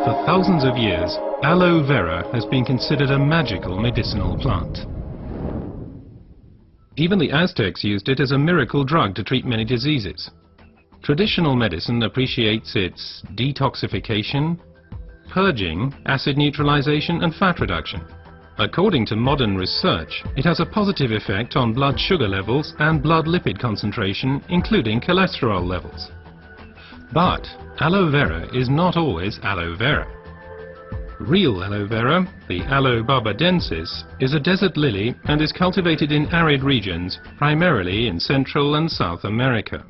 For thousands of years, aloe vera has been considered a magical medicinal plant. Even the Aztecs used it as a miracle drug to treat many diseases. Traditional medicine appreciates its detoxification, purging, acid neutralization and fat reduction. According to modern research, it has a positive effect on blood sugar levels and blood lipid concentration, including cholesterol levels. But aloe vera is not always aloe vera. Real aloe vera, the Aloe barbadensis, is a desert lily and is cultivated in arid regions, primarily in Central and South America.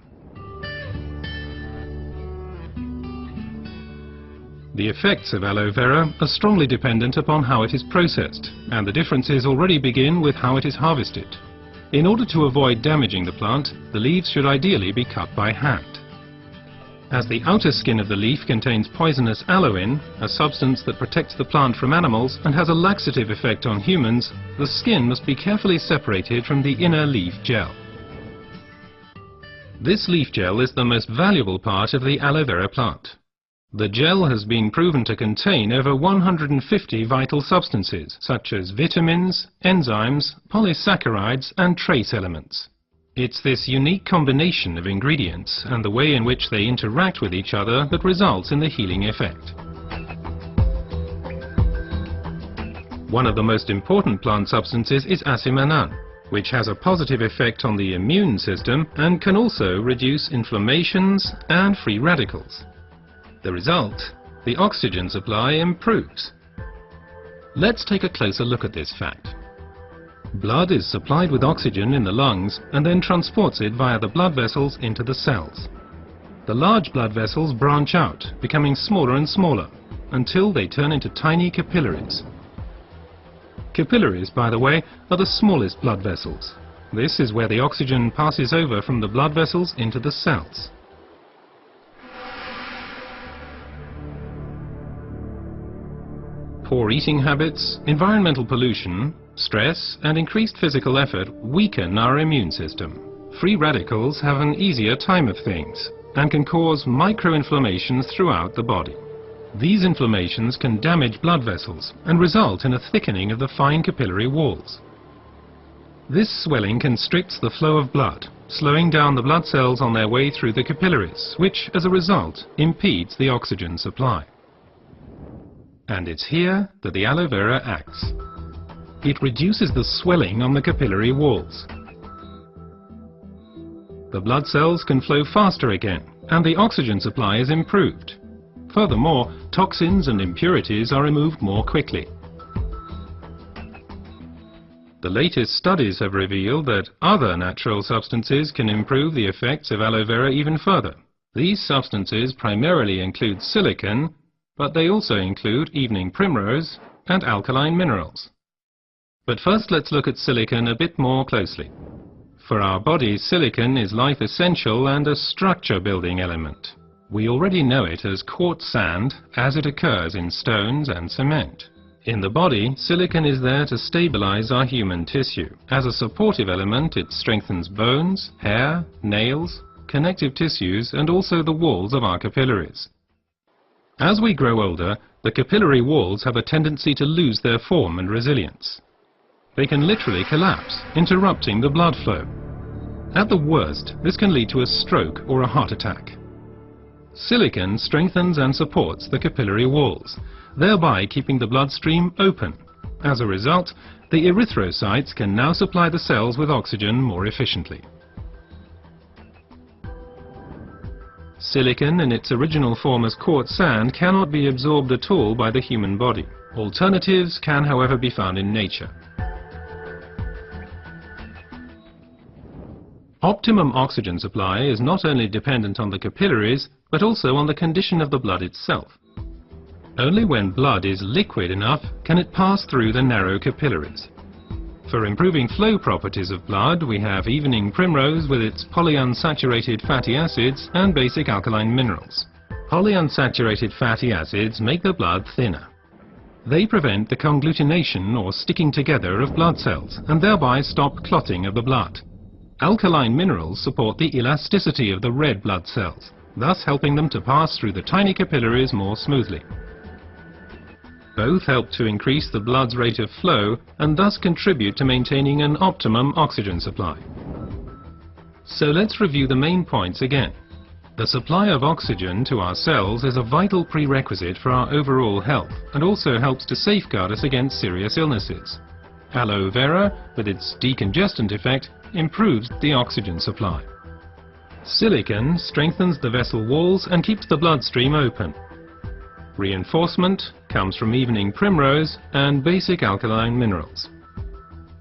The effects of aloe vera are strongly dependent upon how it is processed, and the differences already begin with how it is harvested. In order to avoid damaging the plant, the leaves should ideally be cut by hand. As the outer skin of the leaf contains poisonous aloin, a substance that protects the plant from animals and has a laxative effect on humans, the skin must be carefully separated from the inner leaf gel. This leaf gel is the most valuable part of the aloe vera plant. The gel has been proven to contain over 150 vital substances, such as vitamins, enzymes, polysaccharides and trace elements. It's this unique combination of ingredients and the way in which they interact with each other that results in the healing effect. One of the most important plant substances is asimanan, which has a positive effect on the immune system and can also reduce inflammations and free radicals. The result, the oxygen supply improves. Let's take a closer look at this fact. Blood is supplied with oxygen in the lungs and then transports it via the blood vessels into the cells. The large blood vessels branch out, becoming smaller and smaller, until they turn into tiny capillaries. Capillaries, by the way, are the smallest blood vessels. This is where the oxygen passes over from the blood vessels into the cells. Poor eating habits, environmental pollution, stress and increased physical effort weaken our immune system. Free radicals have an easier time of things and can cause microinflammations throughout the body. These inflammations can damage blood vessels and result in a thickening of the fine capillary walls. This swelling constricts the flow of blood, slowing down the blood cells on their way through the capillaries, which, as a result, impedes the oxygen supply. And it's here that the aloe vera acts. It reduces the swelling on the capillary walls. The blood cells can flow faster again, and the oxygen supply is improved. Furthermore, toxins and impurities are removed more quickly. The latest studies have revealed that other natural substances can improve the effects of aloe vera even further. These substances primarily include silicon, but they also include evening primrose and alkaline minerals. But first let's look at silicon a bit more closely. For our bodies, silicon is life essential and a structure-building element. We already know it as quartz sand as it occurs in stones and cement. In the body, silicon is there to stabilize our human tissue. As a supportive element, it strengthens bones, hair, nails, connective tissues and also the walls of our capillaries. As we grow older, the capillary walls have a tendency to lose their form and resilience. They can literally collapse, interrupting the blood flow. At the worst, this can lead to a stroke or a heart attack. Silicon strengthens and supports the capillary walls, thereby keeping the bloodstream open. As a result, the erythrocytes can now supply the cells with oxygen more efficiently. Silicon in its original form as quartz sand cannot be absorbed at all by the human body. Alternatives can, however, be found in nature. Optimum oxygen supply is not only dependent on the capillaries, but also on the condition of the blood itself. Only when blood is liquid enough can it pass through the narrow capillaries. For improving flow properties of blood, we have evening primrose with its polyunsaturated fatty acids and basic alkaline minerals. Polyunsaturated fatty acids make the blood thinner. They prevent the conglutination or sticking together of blood cells and thereby stop clotting of the blood. Alkaline minerals support the elasticity of the red blood cells, thus helping them to pass through the tiny capillaries more smoothly. Both help to increase the blood's rate of flow and thus contribute to maintaining an optimum oxygen supply. So let's review the main points again. The supply of oxygen to our cells is a vital prerequisite for our overall health and also helps to safeguard us against serious illnesses. Aloe vera, with its decongestant effect, improves the oxygen supply. Silicon strengthens the vessel walls and keeps the bloodstream open. Reinforcement comes from evening primrose and basic alkaline minerals.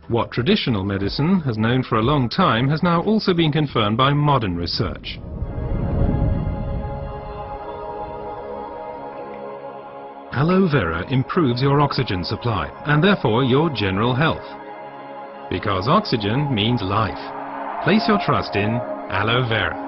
What traditional medicine has known for a long time has now also been confirmed by modern research. Aloe vera improves your oxygen supply and therefore your general health. Because oxygen means life. Place your trust in aloe vera.